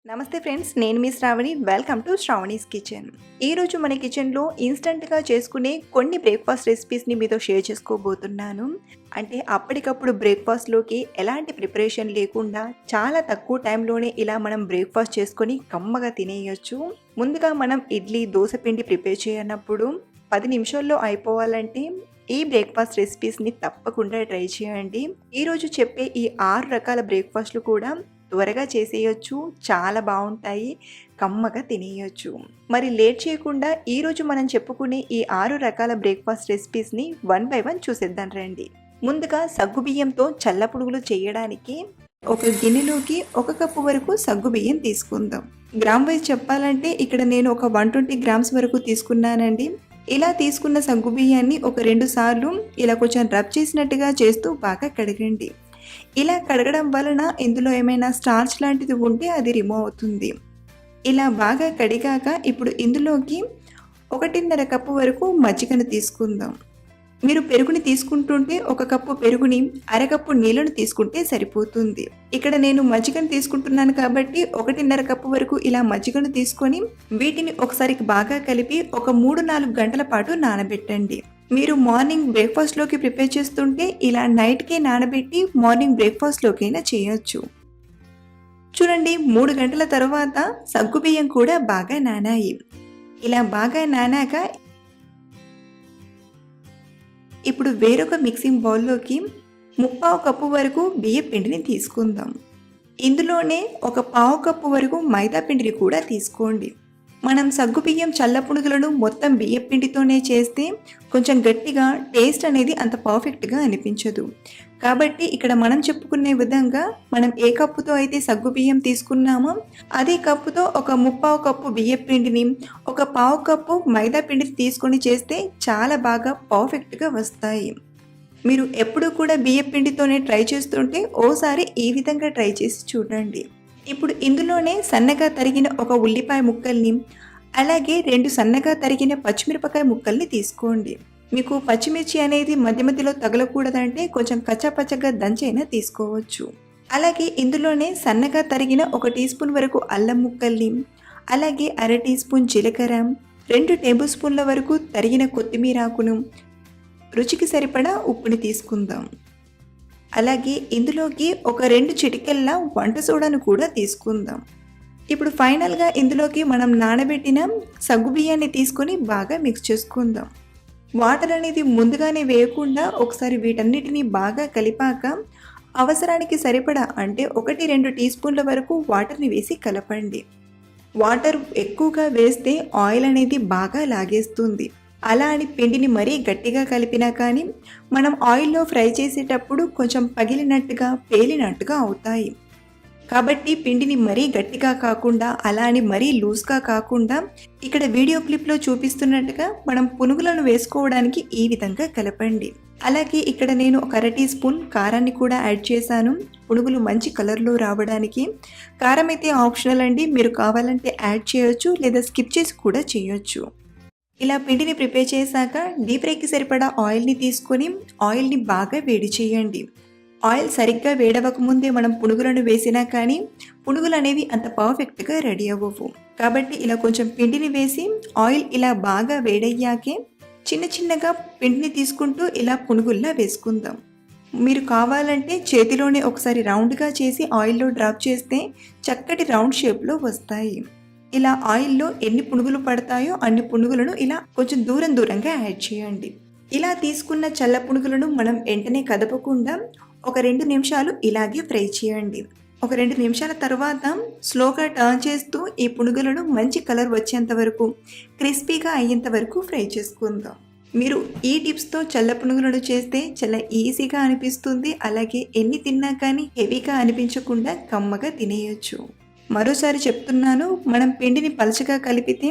నమస్తే ఫ్రెండ్స్, నేను మీ Sravani. Welcome to Sravani's kitchen. ఈరోజు మన కిచెన్లో ఇన్స్టంట్గా చేసుకునే కొన్ని బ్రేక్ఫాస్ట్ రెసిపీస్ని మీతో షేర్ చేసుకోబోతున్నాను. అంటే అప్పటికప్పుడు బ్రేక్ఫాస్ట్లోకి ఎలాంటి ప్రిపరేషన్ లేకుండా చాలా తక్కువ టైంలోనే ఇలా మనం బ్రేక్ఫాస్ట్ చేసుకొని కమ్మగా తినేయచ్చు. ముందుగా మనం ఇడ్లీ, దోశ పిండి ప్రిపేర్ చేయనప్పుడు 10 నిమిషాల్లో అయిపోవాలంటే ఈ బ్రేక్ఫాస్ట్ రెసిపీస్ని తప్పకుండా ట్రై చేయండి. ఈరోజు చెప్పే ఈ 6 రకాల బ్రేక్ఫాస్ట్లు కూడా త్వరగా చేసేయచ్చు, చాలా బాగుంటాయి, కమ్మగా తినేయచ్చు. మరి లేట్ చేయకుండా ఈరోజు మనం చెప్పుకునే ఈ 6 రకాల బ్రేక్ఫాస్ట్ రెసిపీస్ని వన్ బై వన్ చూసేద్దాం రండి. ముందుగా సగ్గుబియ్యంతో చల్లపునుగులు చేయడానికి ఒక గిన్నెలోకి 1 కప్పు వరకు సగ్గుబియ్యం తీసుకుందాం. గ్రామ్ వైజ్ చెప్పాలంటే ఇక్కడ నేను ఒక 120 గ్రామ్స్ వరకు తీసుకున్నానండి. ఇలా తీసుకున్న సగ్గుబియ్యాన్ని ఒక 2 సార్లు ఇలా కొంచెం రబ్ చేసినట్టుగా చేస్తూ బాగా కడగండి. ఇలా కడగడం వలన ఇందులో ఏమైనా స్టార్చ్ లాంటిది ఉంటే అది రిమూవ్ అవుతుంది. ఇలా బాగా కడిగాక ఇప్పుడు ఇందులోకి 1.5 కప్పు వరకు మజ్జిగను తీసుకుందాం. మీరు పెరుగుని తీసుకుంటుంటే 1 కప్పు పెరుగుని 1/2 కప్పు నీళ్ళను తీసుకుంటే సరిపోతుంది. ఇక్కడ నేను మజ్జిగను తీసుకుంటున్నాను కాబట్టి 1.5 కప్పు వరకు ఇలా మజ్జిగను తీసుకొని వీటిని ఒకసారి బాగా కలిపి ఒక 3-4 గంటల పాటు నానబెట్టండి. మీరు మార్నింగ్ బ్రేక్ఫాస్ట్లోకి ప్రిపేర్ చేస్తుంటే ఇలా నైట్కే నానబెట్టి మార్నింగ్ బ్రేక్ఫాస్ట్లోకైనా చేయొచ్చు. చూడండి, 3 గంటల తర్వాత సగ్గుబియ్యం కూడా బాగా నానాయి. ఇలా బాగా నానాక ఇప్పుడు వేరొక మిక్సింగ్ బౌల్లోకి 3/4 కప్పు వరకు బియ్య పిండిని తీసుకుందాం. ఇందులోనే ఒక 1/4 కప్పు వరకు మైదా పిండిని కూడా తీసుకోండి. మనం సగ్గుబియ్యం చల్లపునుగులను మొత్తం బియ్య పిండితోనే చేస్తే కొంచెం గట్టిగా, టేస్ట్ అనేది అంత పర్ఫెక్ట్గా అనిపించదు. కాబట్టి ఇక్కడ మనం చెప్పుకునే విధంగా మనం ఏ కప్పుతో అయితే సగ్గుబియ్యం తీసుకున్నామో అదే కప్పుతో ఒక 3/4 కప్పు బియ్య పిండిని, ఒక 1/4 కప్పు మైదా పిండిని తీసుకొని చేస్తే చాలా బాగా పర్ఫెక్ట్గా వస్తాయి. మీరు ఎప్పుడూ కూడా బియ్య పిండితోనే ట్రై చేస్తుంటే ఓసారి ఈ విధంగా ట్రై చేసి చూడండి. ఇప్పుడు ఇందులోనే సన్నగా తరిగిన ఒక ఉల్లిపాయ ముక్కల్ని, అలాగే 2 సన్నగా తరిగిన పచ్చిమిరపకాయ ముక్కల్ని తీసుకోండి. మీకు పచ్చిమిర్చి అనేది మధ్య మధ్యలో తగలకూడదంటే కొంచెం కచ్చాపచ్చగా దంచైనా తీసుకోవచ్చు. అలాగే ఇందులోనే సన్నగా తరిగిన 1 టీ స్పూన్ వరకు అల్లం ముక్కల్ని, అలాగే 1/2 టీ స్పూన్ జీలకర్ర, 2 టేబుల్ స్పూన్ల వరకు తరిగిన కొత్తిమీర ఆకును, రుచికి సరిపడా ఉప్పుని తీసుకుందాం. అలాగే ఇందులోకి ఒక 2 చిటికెళ్ళ వంట సోడాను కూడా తీసుకుందాం. ఇప్పుడు ఫైనల్గా ఇందులోకి మనం నానబెట్టిన సగ్గుబియ్యాన్ని తీసుకొని బాగా మిక్స్ చేసుకుందాం. వాటర్ అనేది ముందుగానే వేయకుండా ఒకసారి వీటన్నిటిని బాగా కలిపాక అవసరానికి సరిపడా అంటే 1-2 టీ స్పూన్ల వరకు వాటర్ని వేసి కలపండి. వాటర్ ఎక్కువగా వేస్తే ఆయిల్ అనేది బాగా లాగేస్తుంది. అలా అని పిండిని మరీ గట్టిగా కలిపినా కానీ మనం ఆయిల్లో ఫ్రై చేసేటప్పుడు కొంచెం పగిలినట్టుగా, పేలినట్టుగా అవుతాయి. కాబట్టి పిండిని మరీ గట్టిగా కాకుండా, అలా అని మరీ లూజ్గా కాకుండా ఇక్కడ వీడియో క్లిప్లో చూపిస్తున్నట్టుగా మనం పునుగులను వేసుకోవడానికి ఈ విధంగా కలపండి. అలాగే ఇక్కడ నేను ఒక 1/2 టీ స్పూన్ కారాన్ని కూడా యాడ్ చేశాను, పునుగులు మంచి కలర్లో రావడానికి. కారం అయితే ఆప్షనల్ అండి, మీరు కావాలంటే యాడ్ చేయొచ్చు లేదా స్కిప్ చేసి కూడా చేయొచ్చు. ఇలా పిండిని ప్రిపేర్ చేశాక డీప్ ఫ్రైకి సరిపడా ఆయిల్ని తీసుకొని ఆయిల్ని బాగా వేడి చేయండి. ఆయిల్ సరిగ్గా వేడవకముందే మనం పునుగులను వేసినా కానీ పునుగులు అనేవి అంత పర్ఫెక్ట్గా రెడీ అవ్వవు. కాబట్టి ఇలా కొంచెం పిండిని వేసి ఆయిల్ ఇలా బాగా వేడయ్యాకే చిన్న చిన్నగా పిండిని తీసుకుంటూ ఇలా పునుగుల్లా వేసుకుందాం. మీరు కావాలంటే చేతిలోనే ఒకసారి రౌండ్గా చేసి ఆయిల్లో డ్రాప్ చేస్తే చక్కటి రౌండ్ షేప్లో వస్తాయి. ఇలా ఆయిల్లో ఎన్ని పునుగులు పడతాయో అన్ని పునుగులను ఇలా కొంచెం దూరంగా యాడ్ చేయండి. ఇలా తీసుకున్న చల్ల పునుగులను మనం వెంటనే కదపకుండా ఒక 2 నిమిషాలు ఇలాగే ఫ్రై చేయండి. ఒక 2 నిమిషాల తర్వాత స్లోగా టర్న్ చేస్తూ ఈ పునుగులను మంచి కలర్ వచ్చేంత వరకు, క్రిస్పీగా అయ్యేంత వరకు ఫ్రై చేసుకుందాం. మీరు ఈ టిప్స్తో చల్ల పునుగులను చేస్తే చాలా ఈజీగా అనిపిస్తుంది. అలాగే ఎన్ని తిన్నా కానీ హెవీగా అనిపించకుండా కమ్మగా తినేయచ్చు. మరోసారి చెప్తున్నాను, మనం పిండిని పలచగా కలిపితే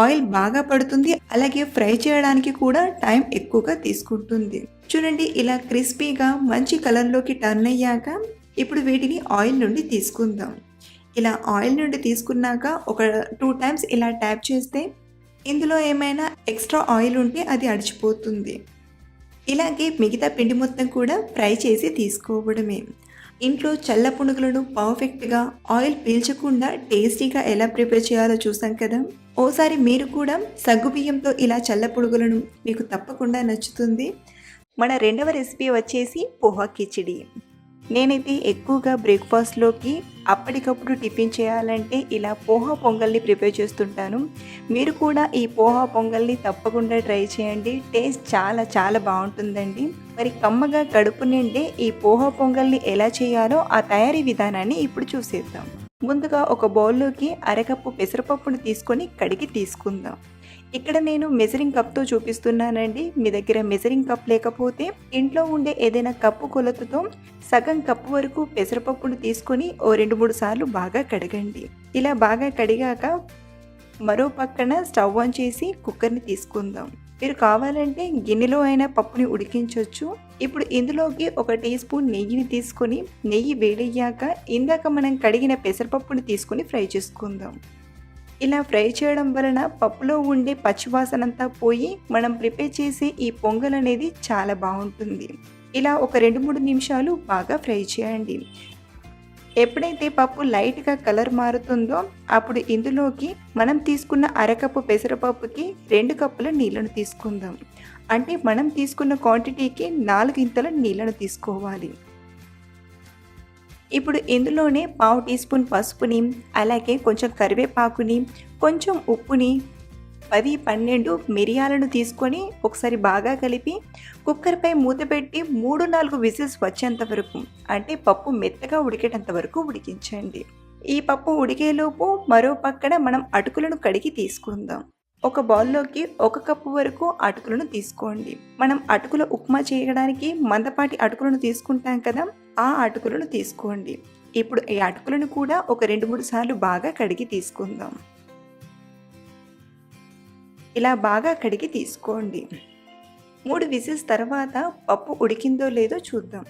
ఆయిల్ బాగా పడుతుంది, అలాగే ఫ్రై చేయడానికి కూడా టైం ఎక్కువగా తీసుకుంటుంది. చూడండి, ఇలా క్రిస్పీగా మంచి కలర్లోకి టర్న్ అయ్యాక ఇప్పుడు వీటిని ఆయిల్ నుండి తీసుకుందాం. ఇలా ఆయిల్ నుండి తీసుకున్నాక ఒక 2 టైమ్స్ ఇలా ట్యాప్ చేస్తే ఇందులో ఏమైనా ఎక్స్ట్రా ఆయిల్ ఉంటే అది అడిచిపోతుంది. ఇలాగే మిగతా పిండి మొత్తం కూడా ఫ్రై చేసి తీసుకోవడమే. ఇంట్లో చల్ల పునుగులను పర్ఫెక్ట్గా ఆయిల్ పీల్చకుండా టేస్టీగా ఎలా ప్రిపేర్ చేయాలో చూసాం కదా. ఓసారి మీరు కూడా సగ్గుబియ్యంతో ఇలా చల్ల పునుగులను మీకు తప్పకుండా నచ్చుతుంది. మన రెండవ రెసిపీ వచ్చేసి పోహా కిచిడి. నేనైతే ఎక్కువగా బ్రేక్ఫాస్ట్లోకి అప్పటికప్పుడు టిఫిన్ చేయాలంటే ఇలా పోహా పొంగల్ని ప్రిపేర్ చేస్తుంటాను. మీరు కూడా ఈ పోహా పొంగల్ని తప్పకుండా ట్రై చేయండి. టేస్ట్ చాలా చాలా బాగుంటుందండి. మరి కమ్మగా కడుపు నిండే ఈ పోహా పొంగల్ని ఎలా చేయాలో ఆ తయారీ విధానాన్ని ఇప్పుడు చూసేద్దాం. ముందుగా ఒక బౌల్లోకి అరకప్పు పెసరపప్పును తీసుకొని కడిగి తీసుకుందాం. ఇక్కడ నేను మెజరింగ్ కప్తో చూపిస్తున్నానండి. మీ దగ్గర మెజరింగ్ కప్ లేకపోతే ఇంట్లో ఉండే ఏదైనా కప్పు కొలతతో సగం కప్పు వరకు పెసరపప్పును తీసుకొని ఓ 2-3 సార్లు బాగా కడగండి. ఇలా బాగా కడిగాక మరో పక్కన స్టవ్ ఆన్ చేసి కుక్కర్ని తీసుకుందాం. మీరు కావాలంటే గిన్నెలో అయినా పప్పుని ఉడికించవచ్చు. ఇప్పుడు ఇందులోకి ఒక టీ స్పూన్ నెయ్యిని తీసుకొని నెయ్యి వేడయ్యాక ఇందాక మనం కడిగిన పెసరపప్పుని తీసుకొని ఫ్రై చేసుకుందాం. ఇలా ఫ్రై చేయడం వలన పప్పులో ఉండే పచ్చివాసనంతా పోయి మనం ప్రిపేర్ చేసే ఈ పొంగల్ అనేది చాలా బాగుంటుంది. ఇలా ఒక 2-3 నిమిషాలు బాగా ఫ్రై చేయండి. ఎప్పుడైతే పప్పు లైట్గా కలర్ మారుతుందో అప్పుడు ఇందులోకి మనం తీసుకున్న అరకప్పు పెసరపప్పుకి 2 కప్పుల నీళ్ళను తీసుకుందాం. అంటే మనం తీసుకున్న క్వాంటిటీకి 4 ఇంతల నీళ్ళను తీసుకోవాలి. ఇప్పుడు ఇందులోనే పావు టీ స్పూన్ పసుపుని, అలాగే కొంచెం కరివేపాకుని, కొంచెం ఉప్పుని, 10-12 మిరియాలను తీసుకొని ఒకసారి బాగా కలిపి కుక్కర్పై మూత పెట్టి 3-4 విజిల్స్ వచ్చేంత వరకు, అంటే పప్పు మెత్తగా ఉడికేటంత వరకు ఉడికించండి. ఈ పప్పు ఉడికేలోపు మరో పక్కన మనం అటుకులను కడిగి తీసుకుందాం. ఒక బౌల్లోకి 1 కప్పు వరకు అటుకులను తీసుకోండి. మనం అటుకుల ఉప్మా చేయడానికి మందపాటి అటుకులను తీసుకుంటాం కదా, ఆ అటుకులను తీసుకోండి. ఇప్పుడు ఈ అటుకులను కూడా ఒక 2-3 సార్లు బాగా కడిగి తీసుకుందాం. ఇలా బాగా కడిగి తీసుకోండి. 3 విజిల్స్ తర్వాత పప్పు ఉడికిందో లేదో చూద్దాం.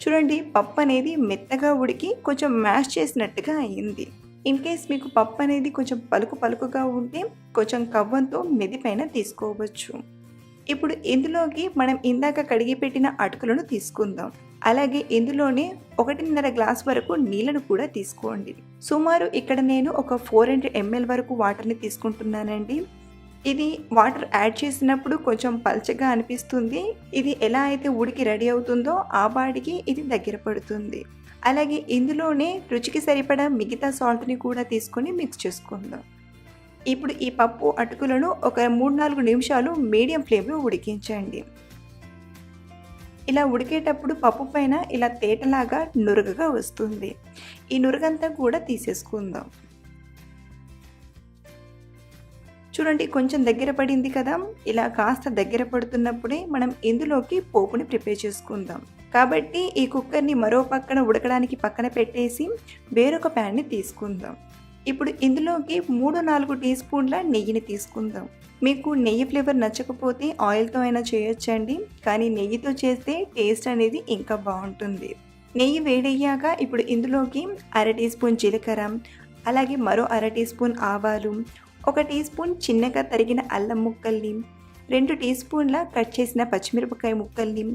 చూడండి, పప్పు అనేది మెత్తగా ఉడికి కొంచెం మ్యాష్ చేసినట్టుగా అయింది. ఇన్ కేస్ మీకు పప్పు అనేది కొంచెం పలుకుగా ఉంటే కొంచెం కవ్వంతో మెదిపైన తీసుకోవచ్చు. ఇప్పుడు ఇందులోకి మనం ఇందాక కడిగి పెట్టిన అటుకులను తీసుకుందాం. అలాగే ఇందులోనే 1.5 గ్లాస్ వరకు నీళ్ళను కూడా తీసుకోండి. సుమారు ఇక్కడ నేను ఒక 400 ml వరకు వాటర్ని తీసుకుంటున్నానండి. ఇది వాటర్ యాడ్ చేసినప్పుడు కొంచెం పల్చగా అనిపిస్తుంది. ఇది ఎలా అయితే ఉడికి రెడీ అవుతుందో ఆ బాడికి ఇది దగ్గర పడుతుంది. అలాగే ఇందులోనే రుచికి సరిపడా మిగతా సాల్ట్ని కూడా తీసుకొని మిక్స్ చేసుకుందాం. ఇప్పుడు ఈ పప్పు అటుకులను ఒక 3-4 నిమిషాలు మీడియం ఫ్లేమ్లో ఉడికించండి. ఇలా ఉడికేటప్పుడు పప్పు పైన ఇలా తేటలాగా నురగగా వస్తుంది. ఈ నురగంతా కూడా తీసేసుకుందాం. చూడండి, కొంచెం దగ్గర పడింది కదా. ఇలా కాస్త దగ్గర పడుతున్నప్పుడే మనం ఇందులోకి పోపుని ప్రిపేర్ చేసుకుందాం. కాబట్టి ఈ కుక్కర్ని మరో పక్కన ఉడకడానికి పక్కన పెట్టేసి వేరొక ప్యాన్ని తీసుకుందాం. ఇప్పుడు ఇందులోకి 3-4 టీ స్పూన్ల నెయ్యిని తీసుకుందాం. మీకు నెయ్యి ఫ్లేవర్ నచ్చకపోతే ఆయిల్తో అయినా చేయొచ్చండి, కానీ నెయ్యితో చేస్తే టేస్ట్ అనేది ఇంకా బాగుంటుంది. నెయ్యి వేడయ్యాక ఇప్పుడు ఇందులోకి 1/2 టీ స్పూన్ జీలకర్ర, అలాగే మరో 1/2 టీ స్పూన్ ఆవాలు, 1 టీ స్పూన్ చిన్నగా తరిగిన అల్లం ముక్కల్ని, 2 టీ స్పూన్ల కట్ చేసిన పచ్చిమిరపకాయ ముక్కల్ని,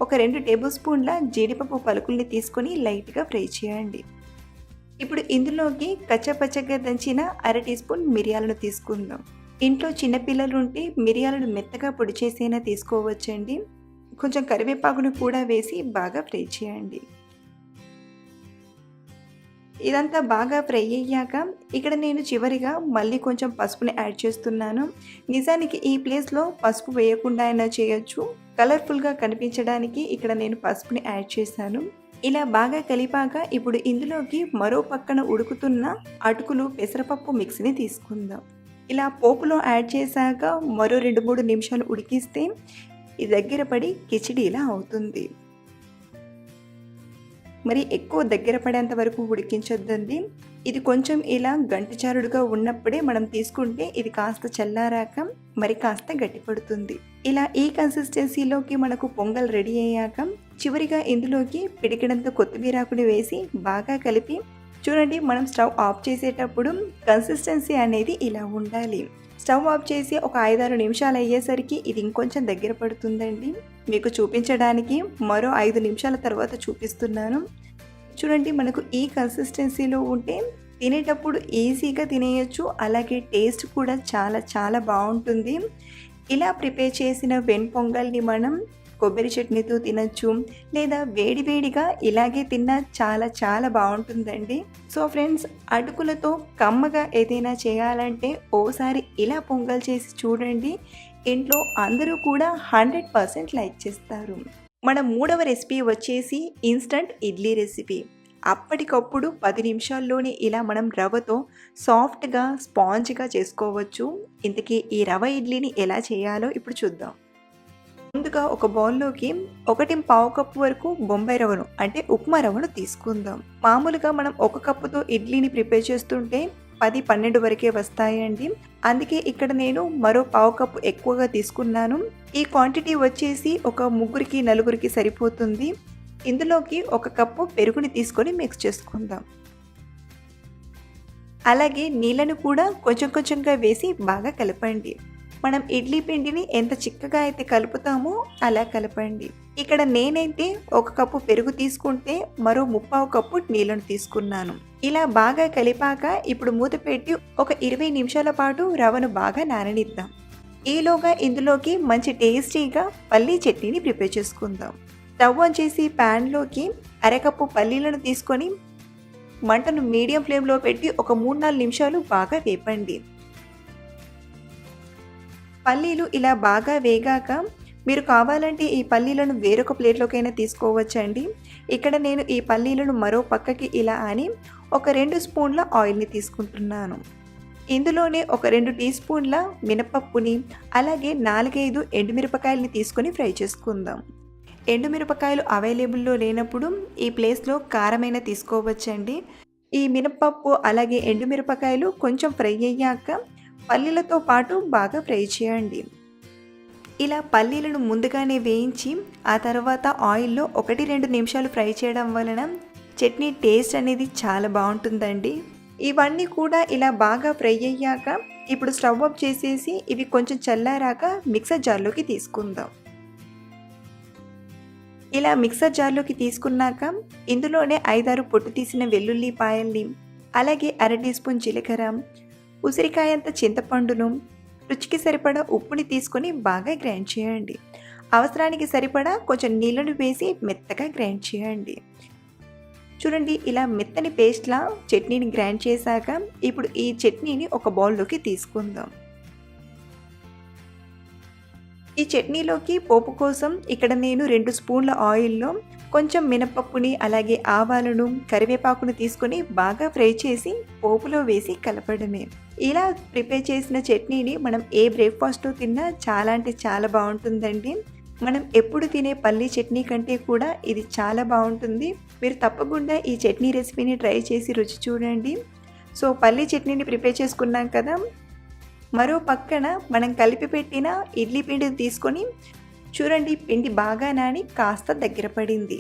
ఒక 2 టేబుల్ స్పూన్ల జీడిపప్పు పలుకుల్ని తీసుకొని లైట్గా ఫ్రై చేయండి. ఇప్పుడు ఇందులోకి కచ్చపచ్చగా దంచిన 1/2 టీ స్పూన్ మిరియాలను తీసుకుందాం. ఇంట్లో చిన్నపిల్లలు ఉంటే మిరియాలను మెత్తగా పొడి చేసైనా తీసుకోవచ్చండి. కొంచెం కరివేపాకును కూడా వేసి బాగా ఫ్రై చేయండి. ఇదంతా బాగా ఫ్రై అయ్యాక ఇక్కడ నేను చివరిగా మళ్ళీ కొంచెం పసుపుని యాడ్ చేస్తున్నాను. నిజానికి ఈ ప్లేస్లో పసుపు వేయకుండా అయినా చేయొచ్చు. కలర్ఫుల్గా కనిపించడానికి ఇక్కడ నేను పసుపుని యాడ్ చేశాను. ఇలా బాగా కలిపాక ఇప్పుడు ఇందులోకి మరో పక్కన ఉడుకుతున్న అటుకులు పెసరపప్పు మిక్స్ని తీసుకుందాం. ఇలా పోపులో యాడ్ చేశాక మరో 2-3 నిమిషాలు ఉడికిస్తే ఇది దగ్గర పడి కిచిడీలా అవుతుంది. మరి ఎక్కువ దగ్గర పడేంత వరకు ఉడికించొద్దండి. ఇది కొంచెం ఇలా గంటిచారుడుగా ఉన్నప్పుడే మనం తీసుకుంటే ఇది కాస్త చల్లారాక మరి కాస్త గట్టిపడుతుంది. ఇలా ఈ కన్సిస్టెన్సీలోకి మనకు పొంగల్ రెడీ అయ్యాక చివరిగా ఇందులోకి పిడికిడంత కొత్తిమీరాకుని వేసి బాగా కలిపి చూడండి, మనం స్టవ్ ఆఫ్ చేసేటప్పుడు కన్సిస్టెన్సీ అనేది ఇలా ఉండాలి. స్టవ్ ఆఫ్ చేసి ఒక 5-6 నిమిషాలు అయ్యేసరికి ఇది ఇంకొంచెం దగ్గర పడుతుందండి. మీకు చూపించడానికి మరో 5 నిమిషాల తర్వాత చూపిస్తున్నాను. చూడండి మనకు ఈ కన్సిస్టెన్సీలో ఉంటే తినేటప్పుడు ఈజీగా తినేయొచ్చు. అలాగే టేస్ట్ కూడా చాలా చాలా బాగుంటుంది. ఇలా ప్రిపేర్ చేసిన వెణ్పొంగల్ని మనం కొబ్బరి చట్నీతో తినచ్చు, లేదా వేడివేడిగా ఇలాగే తిన్నా చాలా చాలా బాగుంటుందండి. సో ఫ్రెండ్స్, అటుకులతో కమ్మగా ఏదైనా చేయాలంటే ఓసారి ఇలా పొంగల్ చేసి చూడండి. ఇంట్లో అందరూ కూడా 100% లైక్ చేస్తారు. మన మూడవ రెసిపీ వచ్చేసి ఇన్స్టంట్ ఇడ్లీ రెసిపీ. అప్పటికప్పుడు 10 నిమిషాల్లోనే ఇలా మనం రవ్వతో సాఫ్ట్గా స్పాంజ్గా చేసుకోవచ్చు. ఇంతకీ ఈ రవ్వ ఇడ్లీని ఎలా చేయాలో ఇప్పుడు చూద్దాం. ముందుగా ఒక బౌల్లోకి 1.5 కప్పు వరకు బొంబాయి రవ్వను అంటే ఉప్మా రవ్వను తీసుకుందాం. మామూలుగా మనం 1 కప్పుతో ఇడ్లీని ప్రిపేర్ చేస్తుంటే 10-12 వరకే వస్తాయండి. అందుకే ఇక్కడ నేను మరో 1/2 కప్పు ఎక్కువగా తీసుకున్నాను. ఈ క్వాంటిటీ వచ్చేసి ఒక 3-4 సరిపోతుంది. ఇందులోకి 1 కప్పు పెరుగుని తీసుకొని మిక్స్ చేసుకుందాం. అలాగే నీళ్ళను కూడా కొంచెం కొంచెంగా వేసి బాగా కలపండి. మనం ఇడ్లీ పిండిని ఎంత చిక్కగా అయితే కలుపుతామో అలా కలపండి. ఇక్కడ నేనైతే 1 కప్పు పెరుగు తీసుకుంటే మరో 3/4 కప్పు నీళ్ళను తీసుకున్నాను. ఇలా బాగా కలిపాక ఇప్పుడు మూత పెట్టి ఒక 20 నిమిషాల పాటు రవ్వను బాగా నాననిద్దాం. ఈలోగా ఇందులోకి మంచి టేస్టీగా పల్లీ చట్నీని ప్రిపేర్ చేసుకుందాం. స్టవ్ ఆన్ చేసి ప్యాన్లోకి 1/2 కప్పు పల్లీలను తీసుకొని మంటను మీడియం ఫ్లేమ్లో పెట్టి ఒక 3-4 నిమిషాలు బాగా వేపండి. పల్లీలు ఇలా బాగా వేగాక మీరు కావాలంటే ఈ పల్లీలను వేరొక ప్లేట్లోకైనా తీసుకోవచ్చండి. ఇక్కడ నేను ఈ పల్లీలను మరో పక్కకి ఇలా అని ఒక 2 స్పూన్ల ఆయిల్ని తీసుకుంటున్నాను. ఇందులోనే ఒక 2 టీ స్పూన్ల మినపప్పుని అలాగే 4-5 ఎండుమిరపకాయలని తీసుకొని ఫ్రై చేసుకుందాం. ఎండుమిరపకాయలు అవైలబుల్లో లేనప్పుడు ఈ ప్లేస్లో కారమైన తీసుకోవచ్చండి. ఈ మినపప్పు అలాగే ఎండుమిరపకాయలు కొంచెం ఫ్రై అయ్యాక పల్లీలతో పాటు బాగా ఫ్రై చేయండి. ఇలా పల్లీలను ముందుగానే వేయించి ఆ తర్వాత ఆయిల్లో 1-2 నిమిషాలు ఫ్రై చేయడం వలన చట్నీ టేస్ట్ అనేది చాలా బాగుంటుందండి. ఇవన్నీ కూడా ఇలా బాగా ఫ్రై అయ్యాక ఇప్పుడు స్టవ్ ఆఫ్ చేసేసి ఇవి కొంచెం చల్లారాక మిక్సర్ జార్లోకి తీసుకుందాం. ఇలా మిక్సర్ జార్లోకి తీసుకున్నాక ఇందులోనే 5-6 పొట్టు తీసిన వెల్లుల్లిపాయల్ని అలాగే 1/2 టీ స్పూన్ జీలకర్ర, ఉసిరికాయంత చింతపండును, రుచికి సరిపడా ఉప్పుని తీసుకొని బాగా గ్రైండ్ చేయండి. అవసరానికి సరిపడా కొంచెం నీళ్ళను వేసి మెత్తగా గ్రైండ్ చేయండి. చూడండి, ఇలా మెత్తని పేస్ట్లా చట్నీని గ్రైండ్ చేశాక ఇప్పుడు ఈ చట్నీని ఒక బౌల్లోకి తీసుకుందాం. ఈ చట్నీలోకి పోపు కోసం ఇక్కడ నేను 2 స్పూన్ల ఆయిల్లో కొంచెం మినపప్పుని అలాగే ఆవాలను కరివేపాకును తీసుకొని బాగా ఫ్రై చేసి పోపులో వేసి కలపడమే. ఇలా ప్రిపేర్ చేసిన చట్నీని మనం ఏ బ్రేక్ఫాస్ట్లో తిన్నా చాలా అంటే చాలా బాగుంటుందండి. మనం ఎప్పుడు తినే పల్లీ చట్నీ కంటే కూడా ఇది చాలా బాగుంటుంది. మీరు తప్పకుండా ఈ చట్నీ రెసిపీని ట్రై చేసి రుచి చూడండి. సో పల్లీ చట్నీని ప్రిపేర్ చేసుకున్నాం కదా, మరో పక్కన మనం కలిపి పెట్టిన ఇడ్లీ పిండిని తీసుకొని చూడండి, పిండి బాగా నాని కాస్త దగ్గర పడింది.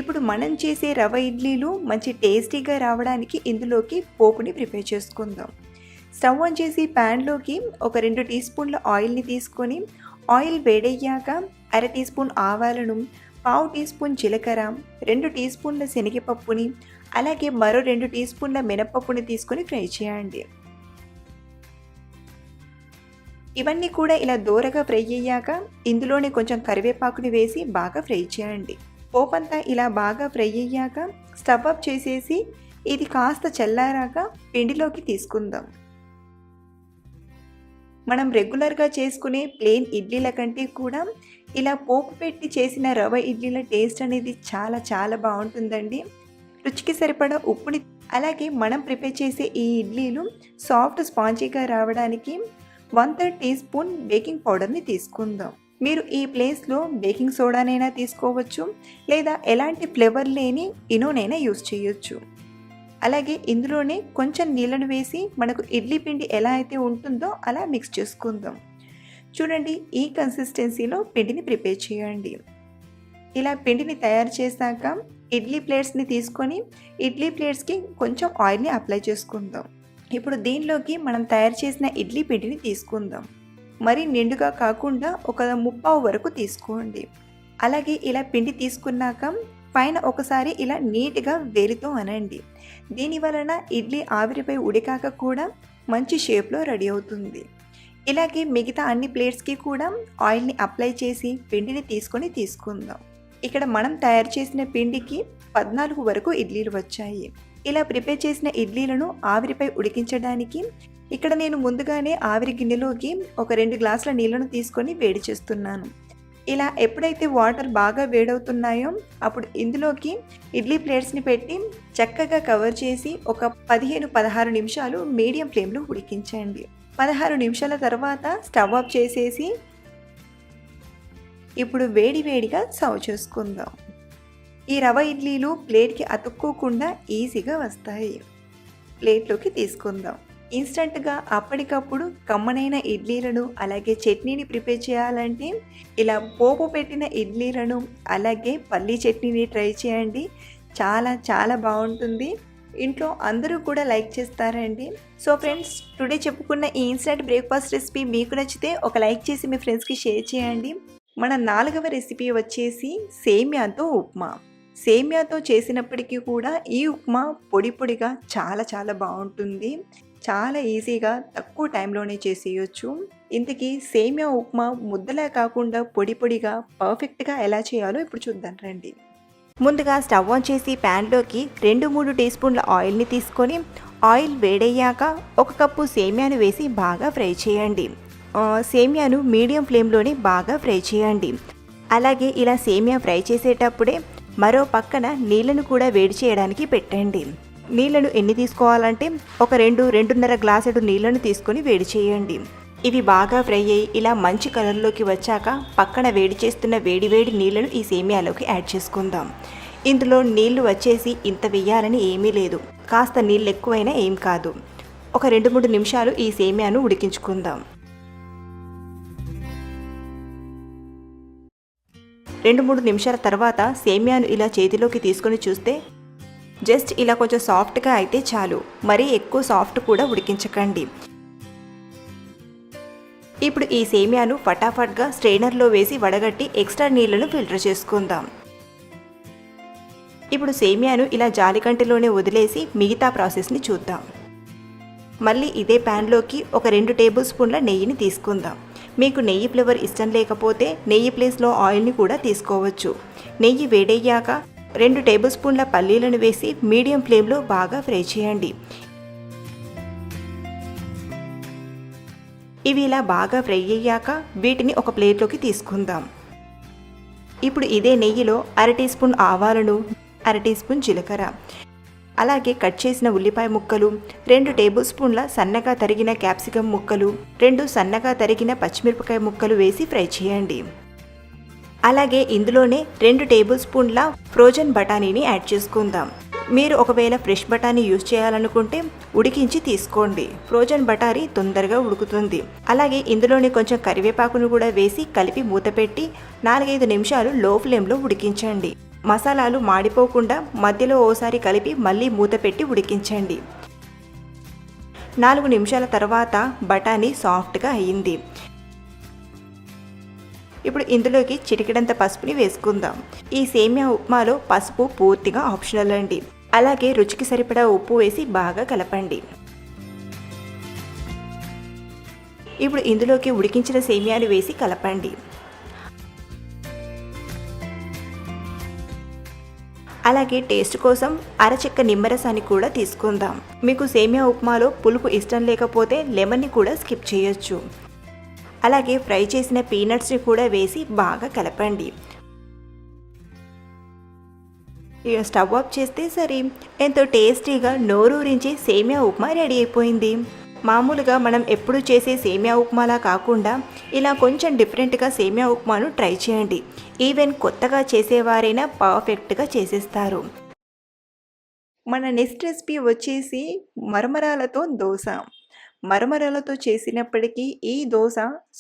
ఇప్పుడు మనం చేసే రవ్వ ఇడ్లీలు మంచి టేస్టీగా రావడానికి ఇందులోకి పోపుని ప్రిపేర్ చేసుకుందాం. స్టవ్ ఆన్ చేసి ప్యాన్లోకి ఒక 2 టీ స్పూన్ల ఆయిల్ని తీసుకొని ఆయిల్ వేడయ్యాక 1/2 టీ స్పూన్ ఆవాలను, 1/4 టీ స్పూన్ జీలకర్ర, 2 టీ స్పూన్ల శనగపప్పుని అలాగే మరో 2 టీ స్పూన్ల మినపప్పుని తీసుకొని ఫ్రై చేయండి. ఇవన్నీ కూడా ఇలా దోరగా ఫ్రై అయ్యాక ఇందులోనే కొంచెం కరివేపాకుని వేసి బాగా ఫ్రై చేయండి. పోపంతా ఇలా బాగా ఫ్రై అయ్యాక స్టవ్ ఆఫ్ చేసేసి ఇది కాస్త చల్లారాక పిండిలోకి తీసుకుందాం. మనం రెగ్యులర్గా చేసుకునే ప్లెయిన్ ఇడ్లీల కంటే కూడా ఇలా పోపు పెట్టి చేసిన రవ్వ ఇడ్లీల టేస్ట్ అనేది చాలా చాలా బాగుంటుందండి. రుచికి సరిపడా ఉప్పుని అలాగే మనం ప్రిపేర్ చేసే ఈ ఇడ్లీలు సాఫ్ట్ స్పాంజీగా రావడానికి 1/3 టీ స్పూన్ బేకింగ్ పౌడర్ని తీసుకుందాం. మీరు ఈ ప్లేస్లో బేకింగ్ సోడానైనా తీసుకోవచ్చు, లేదా ఎలాంటి ఫ్లేవర్ లేని ఇనోనైనా యూస్ చేయొచ్చు. అలాగే ఇందులోనే కొంచెం నీళ్ళను వేసి మనకు ఇడ్లీ పిండి ఎలా అయితే ఉంటుందో అలా మిక్స్ చేసుకుందాం. చూడండి, ఈ కన్సిస్టెన్సీలో పిండిని ప్రిపేర్ చేయండి. ఇలా పిండిని తయారు చేశాక ఇడ్లీ ప్లేట్స్ని తీసుకొని ఇడ్లీ ప్లేట్స్కి కొంచెం ఆయిల్ని అప్లై చేసుకుందాం. ఇప్పుడు దీనిలోకి మనం తయారు చేసిన ఇడ్లీ పిండిని తీసుకుందాం. మరి నిండుగా కాకుండా ఒక 3/4 వరకు తీసుకోండి. అలాగే ఇలా పిండి తీసుకున్నాక పైన ఒకసారి ఇలా నీట్గా వేలితో అనండి. దీని వలన ఇడ్లీ ఆవిరిపై ఉడికాక కూడా మంచి షేప్లో రెడీ అవుతుంది. ఇలాగే మిగతా అన్ని ప్లేట్స్కి కూడా ఆయిల్ని అప్లై చేసి పిండిని తీసుకుందాం. ఇక్కడ మనం తయారు చేసిన పిండికి 14 వరకు ఇడ్లీలు వచ్చాయి. ఇలా ప్రిపేర్ చేసిన ఇడ్లీలను ఆవిరిపై ఉడికించడానికి ఇక్కడ నేను ముందుగానే ఆవిరి గిన్నెలోకి ఒక 2 గ్లాసుల నీళ్లను తీసుకొని వేడి చేస్తున్నాను. ఇలా ఎప్పుడైతే వాటర్ బాగా వేడవుతున్నాయో అప్పుడు ఇందులోకి ఇడ్లీ ప్లేట్స్ని పెట్టి చక్కగా కవర్ చేసి ఒక 15-16 నిమిషాలు మీడియం ఫ్లేమ్లో ఉడికించండి. 16 నిమిషాల తర్వాత స్టవ్ ఆఫ్ చేసేసి ఇప్పుడు వేడిగా సర్వ్ చేసుకుందాం. ఈ రవ ఇడ్లీలు ప్లేట్కి అతుక్కోకుండా ఈజీగా వస్తాయి. ప్లేట్లోకి తీసుకుందాం. ఇన్స్టంట్గా అప్పటికప్పుడు కమ్మనైన ఇడ్లీలను అలాగే చట్నీని ప్రిపేర్ చేయాలంటే ఇలా పోపు పెట్టిన ఇడ్లీలను అలాగే పల్లీ చట్నీని ట్రై చేయండి. చాలా బాగుంటుంది. ఇంట్లో అందరూ కూడా లైక్ చేస్తారండి. సో ఫ్రెండ్స్, టుడే చెప్పుకున్న ఈ ఇన్స్టంట్ బ్రేక్ఫాస్ట్ రెసిపీ మీకు నచ్చితే ఒక లైక్ చేసి మీ ఫ్రెండ్స్కి షేర్ చేయండి. మన 4వ రెసిపీ వచ్చేసి సేమియాతో ఉప్మా. సేమియాతో చేసినప్పటికీ కూడా ఈ ఉప్మా పొడిగా చాలా బాగుంటుంది. చాలా ఈజీగా తక్కువ టైంలోనే చేసేయచ్చు. ఇంతకీ సేమియా ఉప్మా ముద్దలా కాకుండా పొడిగా పర్ఫెక్ట్గా ఎలా చేయాలో ఇప్పుడు చూద్దాం రండి. ముందుగా స్టవ్ ఆన్ చేసి ప్యాన్లోకి 2-3 టీ స్పూన్ల ఆయిల్ని తీసుకొని ఆయిల్ వేడయ్యాక 1 కప్పు సేమియాను వేసి బాగా ఫ్రై చేయండి. సేమియాను మీడియం ఫ్లేమ్లోనే బాగా ఫ్రై చేయండి. అలాగే ఇలా సేమియా ఫ్రై చేసేటప్పుడే మరో పక్కన నీళ్లను కూడా వేడి చేయడానికి పెట్టండి. నీళ్లను ఎన్ని తీసుకోవాలంటే ఒక 2-2.5 గ్లాసుడు నీళ్లను తీసుకొని వేడి చేయండి. ఇవి బాగా ఫ్రై అయ్యి ఇలా మంచి కలర్లోకి వచ్చాక పక్కన వేడి చేస్తున్న వేడి నీళ్లను ఈ సేమియాలోకి యాడ్ చేసుకుందాం. ఇందులో నీళ్లు వచ్చేసి ఇంత వేయాలని ఏమీ లేదు, కాస్త నీళ్ళు ఎక్కువైనా ఏం కాదు. ఒక 2-3 నిమిషాలు ఈ సేమియాను ఉడికించుకుందాం. 2-3 నిమిషాల తర్వాత సేమియాను ఇలా చేతిలోకి తీసుకొని చూస్తే జస్ట్ ఇలా కొంచెం సాఫ్ట్గా అయితే చాలు, మరీ ఎక్కువ సాఫ్ట్ కూడా ఉడికించకండి. ఇప్పుడు ఈ సేమియాను ఫటాఫట్గా స్ట్రెయినర్లో వేసి వడగట్టి ఎక్స్ట్రా నీళ్లను ఫిల్టర్ చేసుకుందాం. ఇప్పుడు సేమియాను ఇలా జాలికంటిలోనే వదిలేసి మిగతా ప్రాసెస్ని చూద్దాం. మళ్ళీ ఇదే ప్యాన్లోకి ఒక 2 టేబుల్ స్పూన్ల నెయ్యిని తీసుకుందాం. మీకు నెయ్యి ఫ్లేవర్ ఇష్టం లేకపోతే నెయ్యి ప్లేస్లో ఆయిల్ని కూడా తీసుకోవచ్చు. నెయ్యి వేడయ్యాక 2 టేబుల్ స్పూన్ల పల్లీలను వేసి మీడియం ఫ్లేమ్లో బాగా ఫ్రై చేయండి. ఇవి ఇలా బాగా ఫ్రై అయ్యాక వీటిని ఒక ప్లేట్లోకి తీసుకుందాం. ఇప్పుడు ఇదే నెయ్యిలో 1/2 టీ స్పూన్ ఆవాలను, 1/2 టీ స్పూన్ జీలకర్ర, అలాగే కట్ చేసిన ఉల్లిపాయ ముక్కలు, 2 టేబుల్ స్పూన్ల సన్నగా తరిగిన క్యాప్సికం ముక్కలు, 2 సన్నగా తరిగిన పచ్చిమిరపకాయ ముక్కలు వేసి ఫ్రై చేయండి. అలాగే ఇందులోనే 2 టేబుల్ స్పూన్ల ఫ్రోజన్ బఠానీని యాడ్ చేసుకుందాం. మీరు ఒకవేళ ఫ్రెష్ బఠానీ యూజ్ చేయాలనుకుంటే ఉడికించి తీసుకోండి. ఫ్రోజన్ బఠానీ తొందరగా ఉడుకుతుంది. అలాగే ఇందులోనే కొంచెం కరివేపాకును కూడా వేసి కలిపి మూతపెట్టి 4-5 నిమిషాలు లో ఫ్లేమ్లో ఉడికించండి. మసాలాలు మాడిపోకుండా మధ్యలో ఓసారి కలిపి మళ్ళీ మూత పెట్టి ఉడికించండి. 4 నిమిషాల తర్వాత బఠానీ సాఫ్ట్గా అయ్యింది. ఇప్పుడు ఇందులోకి చిటికెడంత పసుపుని వేసుకుందాం. ఈ సేమియా ఉప్మాలో పసుపు పూర్తిగా ఆప్షనల్ అండి. అలాగే రుచికి సరిపడా ఉప్పు వేసి బాగా కలపండి. ఇప్పుడు ఇందులోకి ఉడికించిన సేమియాను వేసి కలపండి. అలాగే టేస్ట్ కోసం అరచెక్క నిమ్మరసాన్ని కూడా తీసుకుందాం. మీకు సేమియా ఉప్మాలో పులుపు ఇష్టం లేకపోతే లెమన్ని కూడా స్కిప్ చేయొచ్చు. అలాగే ఫ్రై చేసిన పీనట్స్ని కూడా వేసి బాగా కలపండి. స్టవ్ ఆఫ్ చేస్తే సరే, ఎంతో టేస్టీగా నోరూరించి సేమియా ఉప్మా రెడీ అయిపోయింది. మామూలుగా మనం ఎప్పుడు చేసే సేమియా ఉప్మాలా కాకుండా ఇలా కొంచెం డిఫరెంట్గా సేమియా ఉప్మాను ట్రై చేయండి. ఈవెన్ కొత్తగా చేసేవారైనా పర్ఫెక్ట్గా చేసేస్తారు. మన నెక్స్ట్ రెసిపీ వచ్చేసి మరమరాలతో దోశ. మరమరాలతో చేసినప్పటికీ ఈ దోశ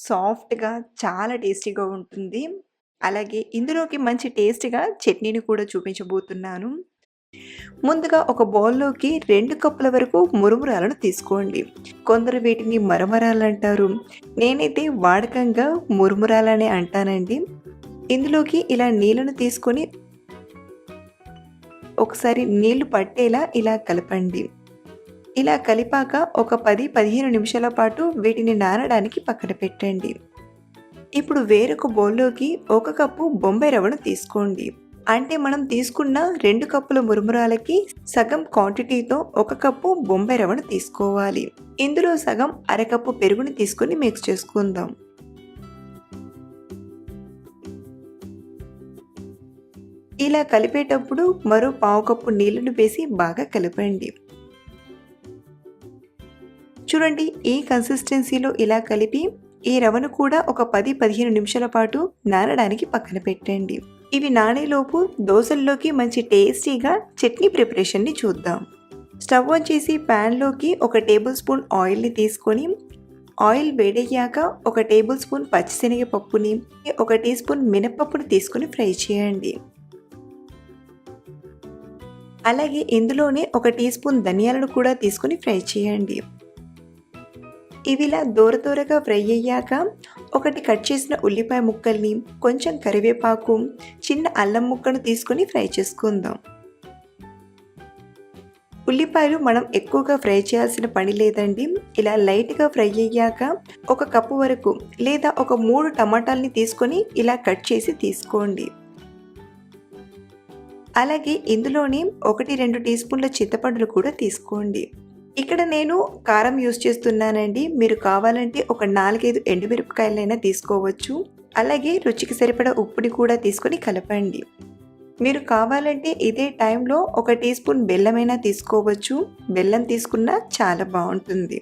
సాఫ్ట్గా చాలా టేస్టీగా ఉంటుంది. అలాగే ఇందులోకి మంచి టేస్ట్గా చట్నీని కూడా చూపించబోతున్నాను. ముందుగా ఒక బౌల్లోకి 2 కప్పుల వరకు మురుమురాలను తీసుకోండి. కొందరు వీటిని మరమరాలు అంటారు, నేనైతే వాడకంగా మురుమురాలనే అంటానండి. ఇందులోకి ఇలా నీళ్ళను తీసుకొని ఒకసారి నీళ్లు పట్టేలా ఇలా కలపండి. ఇలా కలిపాక ఒక 10-15 నిమిషాల పాటు వీటిని నానడానికి పక్కన పెట్టండి. ఇప్పుడు వేరొక బౌల్లోకి 1 కప్పు బొంబాయి రవ్వను తీసుకోండి. అంటే మనం తీసుకున్న 2 కప్పుల మురుమురాలకి సగం క్వాంటిటీతో 1 కప్పు బొంబాయి రవ్వను తీసుకోవాలి. ఇందులో సగం అరకప్పు పెరుగుని తీసుకొని మిక్స్ చేసుకుందాం. ఇలా కలిపేటప్పుడు మరో పావు కప్పు నీళ్లను వేసి బాగా కలపండి. చూడండి, ఈ కన్సిస్టెన్సీలో ఇలా కలిపి ఈ రవ్వను కూడా ఒక 10-15 నిమిషాల పాటు నానడానికి పక్కన పెట్టండి. ఇవి నానేలోపు దోశల్లోకి మంచి టేస్టీగా చట్నీ ప్రిపరేషన్ని చూద్దాం. స్టవ్ ఆన్ చేసి ప్యాన్లోకి 1 టేబుల్ స్పూన్ ఆయిల్ని తీసుకొని ఆయిల్ వేడయ్యాక 1 టేబుల్ స్పూన్ పచ్చిశనగపప్పుని 1 టీ స్పూన్ మినపప్పుని తీసుకొని ఫ్రై చేయండి. అలాగే ఇందులోనే 1 టీ స్పూన్ ధనియాలను కూడా తీసుకొని ఫ్రై చేయండి. ఇవిలా దూరగా ఫ్రై అయ్యాక 1 కట్ చేసిన ఉల్లిపాయ ముక్కల్ని, కొంచెం కరివేపాకు, చిన్న అల్లం ముక్కను తీసుకొని ఫ్రై చేసుకుందాం. ఉల్లిపాయలు మనం ఎక్కువగా ఫ్రై చేయాల్సిన పని లేదండి. ఇలా లైట్గా ఫ్రై అయ్యాక 1 కప్పు వరకు లేదా ఒక 3 టమాటాలని తీసుకొని ఇలా కట్ చేసి తీసుకోండి. అలాగే ఇందులోనే 1-2 టీ స్పూన్ల చింతపండును కూడా తీసుకోండి. ఇక్కడ నేను కారం యూస్ చేస్తున్నానండి. మీరు కావాలంటే ఒక 4-5 ఎండుమిరపకాయలైనా తీసుకోవచ్చు. అలాగే రుచికి సరిపడా ఉప్పుని కూడా తీసుకొని కలపండి. మీరు కావాలంటే ఇదే టైంలో 1 టీ స్పూన్ బెల్లమైనా తీసుకోవచ్చు. బెల్లం తీసుకున్నా చాలా బాగుంటుంది.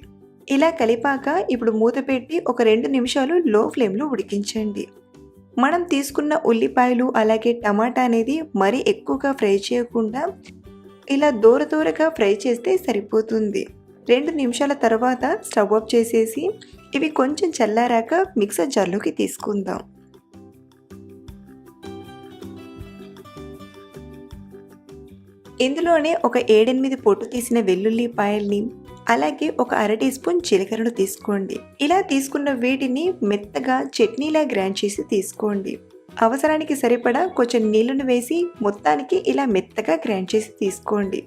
ఇలా కలిపాక ఇప్పుడు మూత పెట్టి ఒక 2 నిమిషాలు లో ఫ్లేమ్లో ఉడికించండి. మనం తీసుకున్న ఉల్లిపాయలు అలాగే టమాటా అనేది మరీ ఎక్కువగా ఫ్రై చేయకుండా ఇలా దూరగా ఫ్రై చేస్తే సరిపోతుంది. 2 నిమిషాల తర్వాత స్టవ్ ఆఫ్ చేసేసి ఇవి కొంచెం చల్లారాక మిక్సర్ జార్లోకి తీసుకుందాం. ఇందులోనే ఒక 7-8 పొట్టు తీసిన వెల్లుల్లిపాయల్ని అలాగే ఒక 1/2 టీ స్పూన్ జీలకర్రను తీసుకోండి. ఇలా తీసుకున్న వీటిని మెత్తగా చట్నీలా గ్రైండ్ చేసి తీసుకోండి. అవసరానికి సరిపడా కొంచెం నీళ్లను వేసి మొత్తానికి ఇలా మెత్తగా గ్రైండ్ చేసి తీసుకోండి.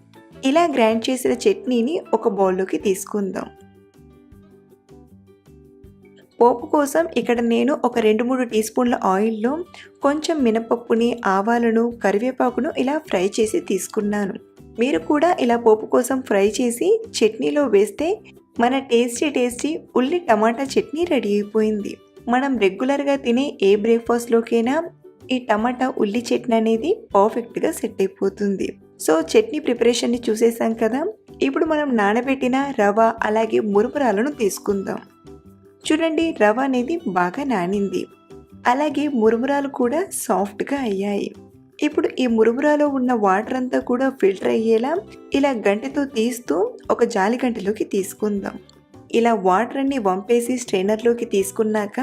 ఇలా గ్రైండ్ చేసిన చట్నీని ఒక బౌల్లోకి తీసుకుందాం. పోపు కోసం ఇక్కడ నేను ఒక 2-3 టీ స్పూన్ల ఆయిల్లో కొంచెం మినపప్పుని, ఆవాలను, కరివేపాకును ఇలా ఫ్రై చేసి తీసుకున్నాను. మీరు కూడా ఇలా పోపు కోసం ఫ్రై చేసి చట్నీలో వేస్తే మన టేస్టీ ఉల్లి టమాటా చట్నీ రెడీ అయిపోయింది. మనం రెగ్యులర్గా తినే ఏ బ్రేక్ఫాస్ట్లోకైనా ఈ టమాటా ఉల్లి చట్నీ అనేది పర్ఫెక్ట్గా సెట్ అయిపోతుంది. సో చట్నీ ప్రిపరేషన్ని చూసేసాం కదా. ఇప్పుడు మనం నానబెట్టిన రవ్వ అలాగే మురుమురాలను తీసుకుందాం. చూడండి, రవ్వ అనేది బాగా నానింది. అలాగే మురుమురాలు కూడా సాఫ్ట్గా అయ్యాయి. ఇప్పుడు ఈ మురుమురాలో ఉన్న వాటర్ అంతా కూడా ఫిల్టర్ అయ్యేలా ఇలా గంటెతో తీస్తూ ఒక జాలి గంటలోకి తీసుకుందాం. ఇలా వాటర్ అన్ని వంపేసి స్ట్రైనర్లోకి తీసుకున్నాక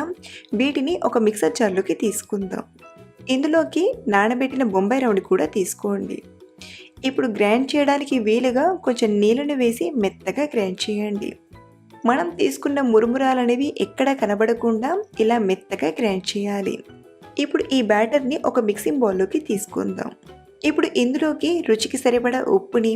వీటిని ఒక మిక్సర్ జార్లోకి తీసుకుందాం. ఇందులోకి నానబెట్టిన బొంబాయి రవ్వని కూడా తీసుకోండి. ఇప్పుడు గ్రైండ్ చేయడానికి వీలుగా కొంచెం నీళ్ళను వేసి మెత్తగా గ్రైండ్ చేయండి. మనం తీసుకున్న మురుమురాలు అనేవి ఎక్కడ కనబడకుండా ఇలా మెత్తగా గ్రైండ్ చేయాలి. ఇప్పుడు ఈ బ్యాటర్ని ఒక మిక్సింగ్ బౌల్లోకి తీసుకుందాం. ఇప్పుడు ఇందులోకి రుచికి సరిపడా ఉప్పుని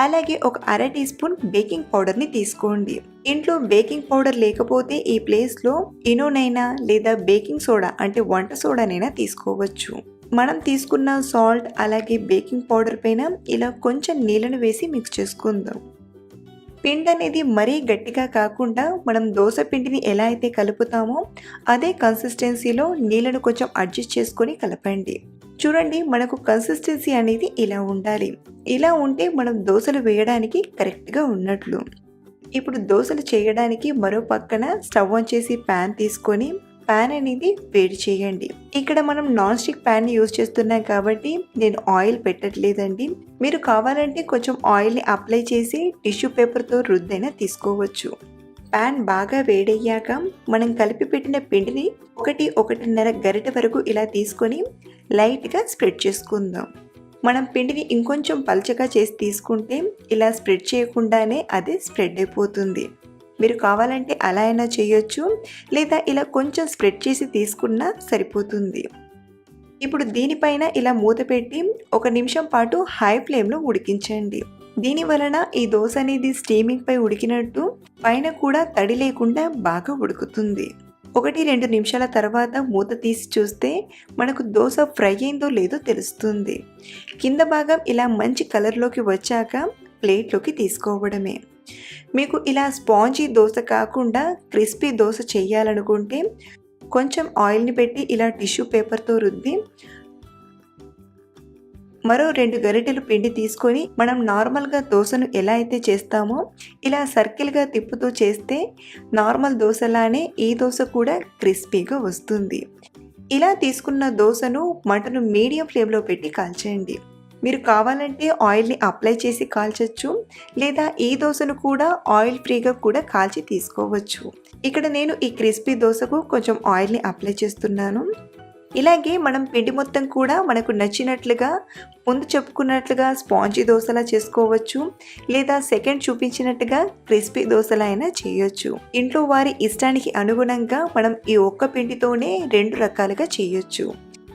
అలాగే ఒక 1/2 టీ స్పూన్ బేకింగ్ పౌడర్ని తీసుకోండి. ఇంట్లో బేకింగ్ పౌడర్ లేకపోతే ఈ ప్లేస్లో ఇనోనైనా లేదా బేకింగ్ సోడా అంటే వంట సోడానైనా తీసుకోవచ్చు. మనం తీసుకున్న సాల్ట్ అలాగే బేకింగ్ పౌడర్ పైన ఇలా కొంచెం నీళ్ళను వేసి మిక్స్ చేసుకుందాం. పిండి అనేది మరీ గట్టిగా కాకుండా మనం దోశ పిండిని ఎలా అయితే కలుపుతామో అదే కన్సిస్టెన్సీలో నీళ్ళను కొంచెం అడ్జస్ట్ చేసుకొని కలపండి. చూడండి, మనకు కన్సిస్టెన్సీ అనేది ఇలా ఉండాలి. ఇలా ఉంటే మనం దోశలు వేయడానికి కరెక్ట్గా ఉన్నట్లు. ఇప్పుడు దోశలు చేయడానికి మరో పక్కన స్టవ్ ఆన్ చేసి ప్యాన్ తీసుకొని ప్యాన్ అనేది వేడి చేయండి. ఇక్కడ మనం నాన్ స్టిక్ ప్యాన్ని యూజ్ చేస్తున్నాం కాబట్టి నేను ఆయిల్ పెట్టట్లేదండి. మీరు కావాలంటే కొంచెం ఆయిల్ని అప్లై చేసి టిష్యూ పేపర్తో రుద్దైనా తీసుకోవచ్చు. ప్యాన్ బాగా వేడయ్యాక మనం కలిపి పెట్టిన పిండిని 1-1.5 గరిటె వరకు ఇలా తీసుకొని లైట్గా స్ప్రెడ్ చేసుకుందాం. మనం పిండిని ఇంకొంచెం పల్చగా చేసి తీసుకుంటే ఇలా స్ప్రెడ్ చేయకుండానే అది స్ప్రెడ్ అయిపోతుంది. మీరు కావాలంటే అలా అయినా చేయొచ్చు, లేదా ఇలా కొంచెం స్ప్రెడ్ చేసి తీసుకున్నా సరిపోతుంది. ఇప్పుడు దీనిపైన ఇలా మూత పెట్టి 1 నిమిషం పాటు హై ఫ్లేమ్లో ఉడికించండి. దీని వలన ఈ దోశ అనేది స్టీమింగ్ పై ఉడికినట్టు పైన కూడా తడి లేకుండా బాగా ఉడుకుతుంది. 1-2 నిమిషాల తర్వాత మూత తీసి చూస్తే మనకు దోశ ఫ్రై అయిందో లేదో తెలుస్తుంది. కింద భాగం ఇలా మంచి కలర్లోకి వచ్చాక ప్లేట్లోకి తీసుకోవడమే. మీకు ఇలా స్పాంజీ దోశ కాకుండా క్రిస్పీ దోశ చేయాలనుకుంటే కొంచెం ఆయిల్ని పెట్టి ఇలా టిష్యూ పేపర్తో రుద్ది మరో 2 గరిటెలు పిండి తీసుకొని మనం నార్మల్గా దోశను ఎలా అయితే చేస్తామో ఇలా సర్కిల్గా తిప్పుతూ చేస్తే నార్మల్ దోశలానే ఈ దోశ కూడా క్రిస్పీగా వస్తుంది. ఇలా తీసుకున్న దోశను మంటను మీడియం ఫ్లేమ్లో పెట్టి కాల్చండి. మీరు కావాలంటే ఆయిల్ని అప్లై చేసి కాల్చచ్చు, లేదా ఈ దోశను కూడా ఆయిల్ ఫ్రీగా కూడా కాల్చి తీసుకోవచ్చు. ఇక్కడ నేను ఈ క్రిస్పీ దోశకు కొంచెం ఆయిల్ని అప్లై చేస్తున్నాను. ఇలాగే మనం పిండి మొత్తం కూడా మనకు నచ్చినట్లుగా ముందు చెప్పుకున్నట్లుగా స్పాంజీ దోశలా చేసుకోవచ్చు, లేదా సెకండ్ చూపించినట్టుగా క్రిస్పీ దోశలా అయినా చేయొచ్చు. ఇంట్లో వారి ఇష్టానికి అనుగుణంగా మనం ఈ ఒక్క పిండితోనే 2 రకాలుగా చేయొచ్చు.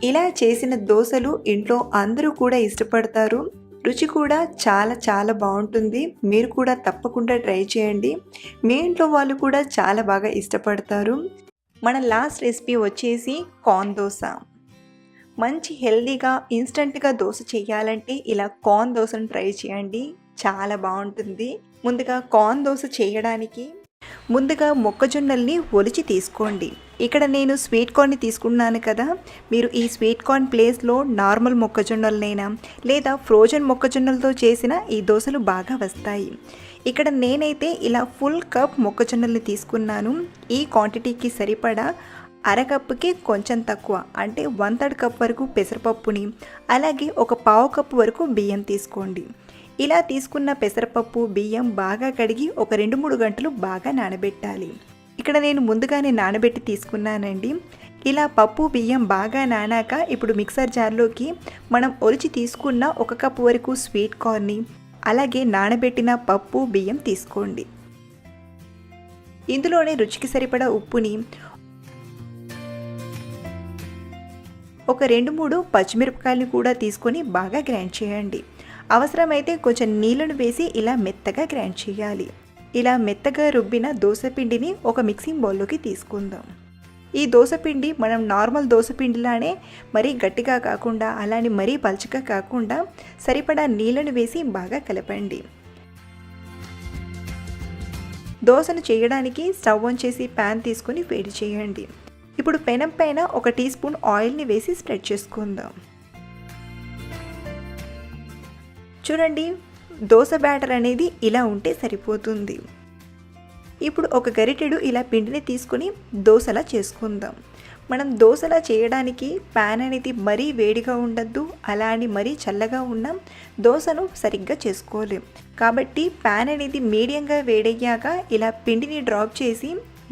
ఇలా చేసిన దోశలు ఇంట్లో అందరూ కూడా ఇష్టపడతారు. రుచి కూడా చాలా చాలా బాగుంటుంది. మీరు కూడా తప్పకుండా ట్రై చేయండి. మీ ఇంట్లో వాళ్ళు కూడా చాలా బాగా ఇష్టపడతారు. మన లాస్ట్ రెసిపీ వచ్చేసి కార్న్ దోశ. మంచి హెల్దీగా ఇన్స్టెంట్గా దోశ చేయాలంటే ఇలా కార్న్ దోశను ట్రై చేయండి, చాలా బాగుంటుంది. ముందుగా కార్న్ దోశ చేయడానికి ముందుగా మొక్కజొన్నల్ని ఒలిచి తీసుకోండి. ఇక్కడ నేను స్వీట్ కార్న్ని తీసుకున్నాను కదా, మీరు ఈ స్వీట్ కార్న్ ప్లేస్లో నార్మల్ మొక్కజొన్నలనైనా లేదా ఫ్రోజన్ మొక్కజొన్నలతో చేసిన ఈ దోశలు బాగా వస్తాయి. ఇక్కడ నేనైతే ఇలా ఫుల్ కప్ మొక్కజొన్నల్ని తీసుకున్నాను. ఈ క్వాంటిటీకి సరిపడా అరకప్పుకి కొంచెం తక్కువ అంటే 1/3 కప్ వరకు పెసరపప్పుని, అలాగే ఒక పావు కప్పు వరకు బియ్యం తీసుకోండి. ఇలా తీసుకున్న పెసరపప్పు బియ్యం బాగా కడిగి ఒక 2-3 గంటలు బాగా నానబెట్టాలి. ఇక్కడ నేను ముందుగానే నానబెట్టి తీసుకున్నానండి. ఇలా పప్పు బియ్యం బాగా నానాక ఇప్పుడు మిక్సర్ జార్లోకి మనం ఒలిచి తీసుకున్న 1 కప్పు వరకు స్వీట్ కార్న్ని, అలాగే నానబెట్టిన పప్పు బియ్యం తీసుకోండి. ఇందులోనే రుచికి సరిపడా ఉప్పుని, ఒక 2-3 పచ్చిమిరపకాయలు కూడా తీసుకొని బాగా గ్రైండ్ చేయండి. అవసరమైతే కొంచెం నీళ్ళను వేసి ఇలా మెత్తగా గ్రైండ్ చేయాలి. ఇలా మెత్తగా రుబ్బిన దోసపిండిని ఒక మిక్సింగ్ బౌల్లోకి తీసుకుందాం. ఈ దోసపిండి మనం నార్మల్ దోసపిండిలానే మరీ గట్టిగా కాకుండా అలానే మరీ పలుచగా కాకుండా సరిపడా నీళ్ళను వేసి బాగా కలపండి. దోశను చేయడానికి స్టవ్ ఆన్ చేసి ప్యాన్ తీసుకొని వేడి చేయండి. ఇప్పుడు పెనం పైన 1 టీ స్పూన్ ఆయిల్ని వేసి స్ప్రెడ్ చేసుకుందాం. చూడండి, దోశ బ్యాటర్ అనేది ఇలా ఉంటే సరిపోతుంది. ఇప్పుడు ఒక గరిటెడు ఇలా పిండిని తీసుకొని దోశలా చేసుకుందాం. మనం దోశలా చేయడానికి ప్యాన్ అనేది మరీ వేడిగా ఉండద్దు, అలా అని మరీ చల్లగా ఉన్న దోశను సరిగ్గా చేసుకోలేం. కాబట్టి ప్యాన్ అనేది మీడియంగా వేడయ్యాక ఇలా పిండిని డ్రాప్ చేసి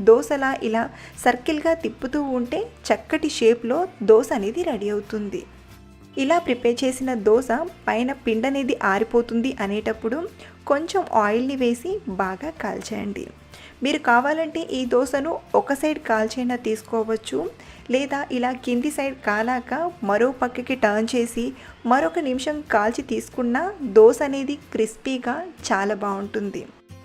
దోశలా ఇలా సర్కిల్గా తిప్పుతూ ఉంటే చక్కటి షేప్లో దోశ అనేది రెడీ అవుతుంది. ఇలా ప్రిపేర్ చేసిన దోశ పైన పిండి అనేది ఆరిపోతుంది అనేటప్పుడు కొంచెం ఆయిల్ని వేసి బాగా కాల్చేయండి. మీరు కావాలంటే ఈ దోశను ఒక సైడ్ కాల్చైనా తీసుకోవచ్చు, లేదా ఇలా కింది సైడ్ కాలాక మరో పక్కకి టర్న్ చేసి మరొక నిమిషం కాల్చి తీసుకున్న దోశ అనేది క్రిస్పీగా చాలా బాగుంటుంది.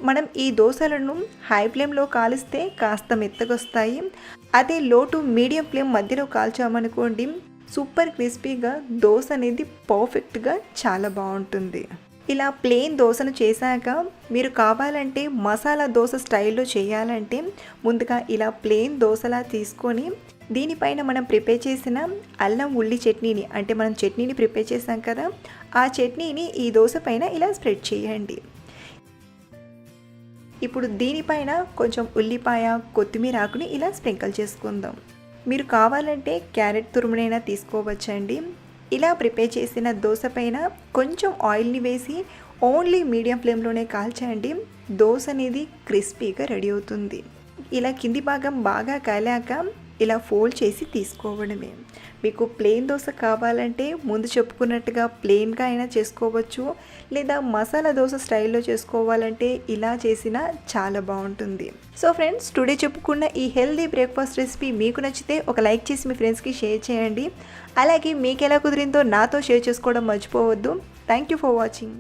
మనం ఈ దోశలను హై ఫ్లేమ్లో కాలిస్తే కాస్త మెత్తగొస్తాయి. అదే లో టు మీడియం ఫ్లేమ్ మధ్యలో కాల్చామనుకోండి సూపర్ క్రిస్పీగా దోశ అనేది పర్ఫెక్ట్గా చాలా బాగుంటుంది. ఇలా ప్లెయిన్ దోశను చేశాక మీరు కావాలంటే మసాలా దోశ స్టైల్లో చేయాలంటే ముందుగా ఇలా ప్లెయిన్ దోశలా తీసుకొని దీనిపైన మనం ప్రిపేర్ చేసిన అల్లం ఉల్లి చట్నీని, అంటే మనం చట్నీని ప్రిపేర్ చేసాం కదా, ఆ చట్నీని ఈ దోశ పైన ఇలా స్ప్రెడ్ చేయండి. ఇప్పుడు దీనిపైన కొంచెం ఉల్లిపాయ, కొత్తిమీర ఆకుని ఇలా స్ప్రింకిల్ చేసుకుందాం. మీరు కావాలంటే క్యారెట్ తురుమునైనా తీసుకోవచ్చండి. ఇలా ప్రిపేర్ చేసిన దోశ పైన కొంచెం ఆయిల్ని వేసి ఓన్లీ మీడియం ఫ్లేమ్లోనే కాల్చండి. దోశ అనేది క్రిస్పీగా రెడీ అవుతుంది. ఇలా కింది భాగం బాగా కాలాక ఇలా ఫోల్డ్ చేసి తీసుకోవడమే. మీకు ప్లెయిన్ దోశ కావాలంటే ముందు చెప్పుకున్నట్టుగా ప్లెయిన్గా అయినా చేసుకోవచ్చు, లేదా మసాలా దోశ స్టైల్లో చేసుకోవాలంటే ఇలా చేసినా చాలా బాగుంటుంది. సో ఫ్రెండ్స్, టుడే చెప్పుకున్న ఈ హెల్దీ బ్రేక్ఫాస్ట్ రెసిపీ మీకు నచ్చితే ఒక లైక్ చేసి మీ ఫ్రెండ్స్కి షేర్ చేయండి. అలాగే మీకు ఎలా కుదిరిందో నాతో షేర్ చేసుకోవడం మర్చిపోవద్దు. Thank you for watching.